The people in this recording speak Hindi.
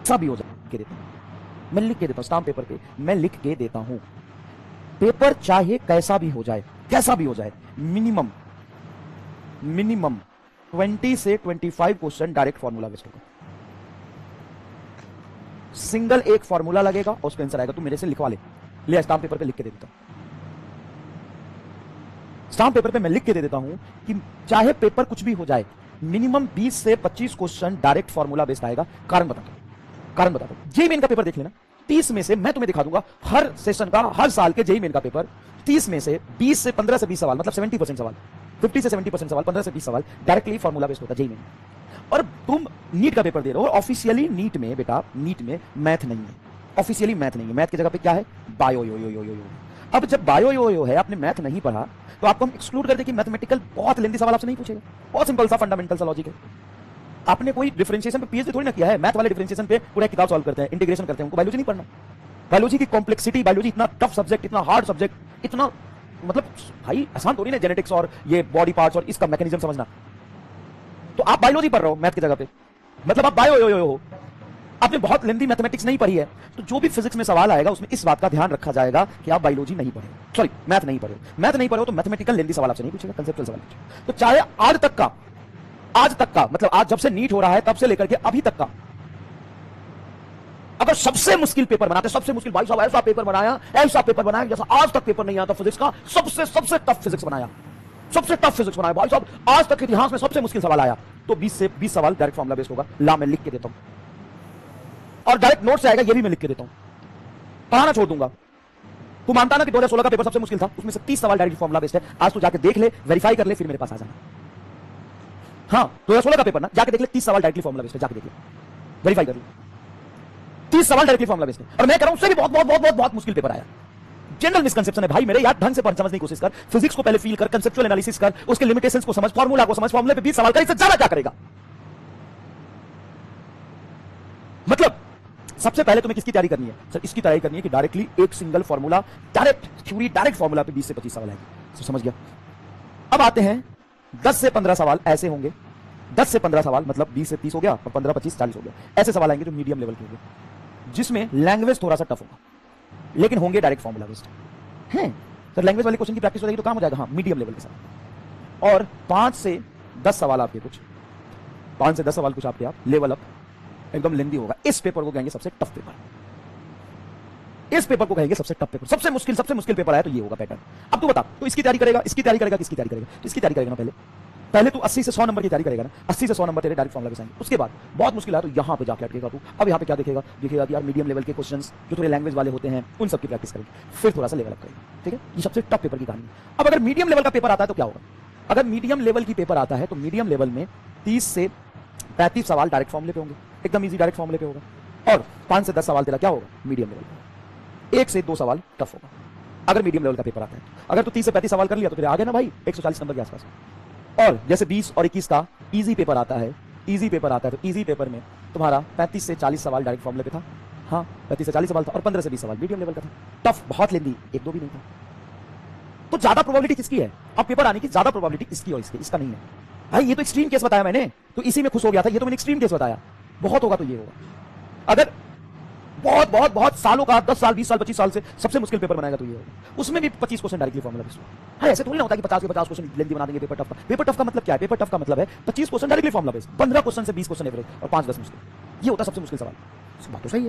कैसा भी हो जाए के देता हूं, मैं लिख के देता हूं स्टाम्प पेपर पे, मैं लिख के देता हूं। पेपर चाहे कैसा भी हो जाए, कैसा भी हो जाए, मिनिमम 20 से 25 क्वेश्चन डायरेक्ट फॉर्मूला बेस्ड होगा। सिंगल एक फॉर्मूला लगेगा और उसका आंसर आएगा। तू मेरे से लिखवा ले स्टाम्प पेपर पे लिख के दे देता हूं। स्टाम्प पेपर पे मैं लिख के दे देता हूं कि चाहे पेपर कुछ भी हो जाए, मिनिमम 20 से 25 क्वेश्चन डायरेक्ट फॉर्मूला बेस्ड आएगा। कारण बताता हूं, जेईई मेन का पेपर देख लेना, 30 में से मैं तुम्हें दिखा दूंगा हर सेशन का, हर साल के जेईई मेन का पेपर 30 में से 20 से 15 से 20 सवाल, मतलब 70% सवाल, 50 से 70% सवाल, 15 से 20 सवाल डायरेक्टली फॉर्मूला बेस्ड होता है जेईई मेन। और तुम नीट का पेपर दे रहे हो और ऑफिशियली नीट में बेटा, नीट में मैथ नहीं है, ऑफिशियली मैथ नहीं है। मैथ की जगह पे क्या है? बायो यो। अब जब बायो यो है, आपने मैथ नहीं पढ़ा, तो आपको हम एक्सक्लूड कर दे कि मैथमेटिकल बहुत लेंथी सवाल आपसे नहीं पूछेगा। बहुत सिंपल सा फंडामेंटल सा लॉजिक है। आपने कोई डिफरेंशिएशन पे पीएचडी थोड़ी ना किया है, मैथ वाले डिफरेंशिएशन पे पूरा किताब सॉल्व करते हैं, इंटीग्रेशन करते हैं, उनको बायोलॉजी नहीं पढ़ना। बायोलॉजी की कॉम्प्लेक्सिटी, बायोलॉजी इतना टफ सब्जेक्ट, इतना हार्ड सब्जेक्ट, इतना मतलब भाई आसान थोड़ी ना जेनेटिक्स और ये बॉडी पार्ट्स और इसका मैकेनिज्म समझना। तो आप बायोलॉजी पढ़ रहे हो मैथ की जगह पे, मतलब आप बायो यो हो। आपने बहुत लेंथी मैथमेटिक्स नहीं पढ़ी है, तो जो भी फिजिक्स में सवाल आएगा उसमें इस बात का ध्यान रखा जाएगा कि आप बायोलॉजी नहीं पढ़े, सॉरी मैथ नहीं पढ़े। मैथ नहीं पढ़े तो मैथमेटिकल लेंथी सवाल आपसे नहीं पूछेगा, कंसेप्चुअल सवाल पूछेगा। तो चाहे आज तक का मतलब आज जब से नीट हो रहा है तब से लेकर के अभी तक का, अगर सबसे मुश्किल पेपर बनाते, सबसे मुश्किल भाई साहब ऐसा पेपर बनाया जैसा आज तक पेपर नहीं आता फिजिक्स का, सबसे टफ फिजिक्स बनाया, सबसे टफ फिजिक्स बनाया भाई साहब, आज तक इतिहास में सबसे मुश्किल सवाल आया, तो 20 से 20 सवाल डायरेक्ट फॉर्मूला बेस्ड होगा। ला मैं लिख के देता हूं और डायरेक्ट नोट से आएगा, ये भी मैं लिख के देता हूं, पढ़ाना छोड़ दूंगा। तू मानता ना कि 2016 का पेपर सबसे मुश्किल था, उसमें से 30 सवाल डायरेक्ट फॉर्मूला बेस्ड है। आज तू जाके देख ले, वेरीफाई कर ले, फिर मेरे पास आ जाना। हाँ 2016 का पेपर ना, जाके देख ले, 30 सवाल डायरेक्टली फॉर्मूला बेस्ड है, जाके देख ले, वेरीफाई कर ले, 30 सवाल डायरेक्टली फॉर्मूला बेस्ड है। और मैं कह रहा हूं उससे भी बहुत मुश्किल पेपर आया। जनरल मिसकंसेप्शन है भाई मेरे, यार ढंग से समझने की कोशिश कर, फिजिक्स को पहले फील कर, कंसेप्चुअल एनालिसिस कर, उसके लिमिटेशंस को समझ, फार्मूला को समझ, फार्मूले पे 20 सवाल कर, इससे ज्यादा क्या करेगा? मतलब सबसे पहले तुम्हें किसकी तैयारी करनी है? सर इसकी तैयारी करनी है कि डायरेक्टली एक single formula, direct theory, direct formula पे 20 से 25 सवाल आएंगे। समझ गया? अब आते हैं 10 से 15 सवाल ऐसे होंगे, 10 से 15 सवाल मतलब 20 से 30 हो गया और 15, 25, 40 हो गया। ऐसे सवाल आएंगे जो मीडियम लेवल के होंगे, जिसमें लैंग्वेज थोड़ा सा टफ होगा, लेकिन होंगे डायरेक्ट फॉर्मूला बेस्ड हैं। सर लैंग्वेज वाले क्वेश्चन की प्रैक्टिस हो जाएगी तो काम हो जाएगा। हाँ मीडियम लेवल के साथ। और 5 से 10 सवाल आपके कुछ, 5 से 10 सवाल कुछ आपके, आप लेवल अप एकदम लेंदी होगा। इस पेपर को कहेंगे सबसे टफ पेपर, इस पेपर को कहेंगे सबसे टफ पेपर, सबसे मुश्किल पेपर आया तो ये होगा पैटर्न। अब तू बता, तो इसकी तैयारी करेगा, इसकी तैयारी करेगा, किसकी तैयारी करेगा? तो इसकी तैयारी करेगा ना पहले तू 80 से 100 नंबर की तैयारी करेगा ना, 80 से 100 नंबर तेरे डायरेक्ट फॉर्मूला के आएंगे। उसके बाद बहुत मुश्किल है तो यहां पे जाके अटकेगा तू। अब यहां पे क्या देखेगा कि यार मीडियम लेवल के क्वेश्चंस जो थोड़े लैंग्वेज वाले होते हैं उन सब की प्रैक्टिस करेंगे, फिर थोड़ा सा लेवल अप करेगा। ठीक है, ये सबसे टफ पेपर की कहानी। अब अगर मीडियम लेवल का पेपर आता है तो क्या होगा? अगर मीडियम लेवल की पेपर आता है तो मीडियम लेवल में 30 से 35 सवाल डायरेक्ट फॉर्मूले पे होंगे, एकदम ईजी डायरेक्ट फॉर्मूले पे होगा। और 5 से 10 सवाल तेरा क्या होगा? Medium level. 1 से 2 सवाल टफ होगा अगर मीडियम लेवल का पेपर आता है। अगर तू 30 से 35 सवाल कर लिया तो तेरे आ गया ना भाई 140 नंबर के आसपास। और जैसे 20 और 21 का इजी पेपर आता है, इजी पेपर आता है तो इजी पेपर में तुम्हारा 35 से 40 सवाल डायरेक्ट फॉर्मूले पे था। हाँ 35 से 40 सवाल था और 15 से 20 सवाल मीडियम लेवल का था। टफ बहुत लेंदी, 1-2 भी नहीं था। तो ज्यादा प्रोबेबिलिटी किसकी है? अब पेपर आने की ज्यादा प्रोबेबिलिटी इसकी और इसकी, इसका नहीं है भाई। ये तो एक्सट्रीम केस बताया मैंने, तो इसी में खुश हो गया था। ये तो मैंने एक्सट्रीम केस बताया, बहुत होगा तो ये होगा। अगर बहुत सालों का 10 साल 20 साल 25 साल से सबसे मुश्किल पेपर बनाएगा तो ये होगा। उसमें भी 25 क्वेश्चन डायरेक्टली फॉर्मूला बेस्ड होगा। हाँ ऐसे थोड़ी ना होता है कि 50 के 50 क्वेश्चन लेंदी बना देंगे पेपर टफ का। पेपर टफ का मतलब क्या है? पेपर टफ का मतलब है 25 question directly formula based, 15 question से 20 क्वेश्चन एवरेज और 5-10 मुश्किल। ये होता है सबसे मुश्किल सवाल। बात तो सही है।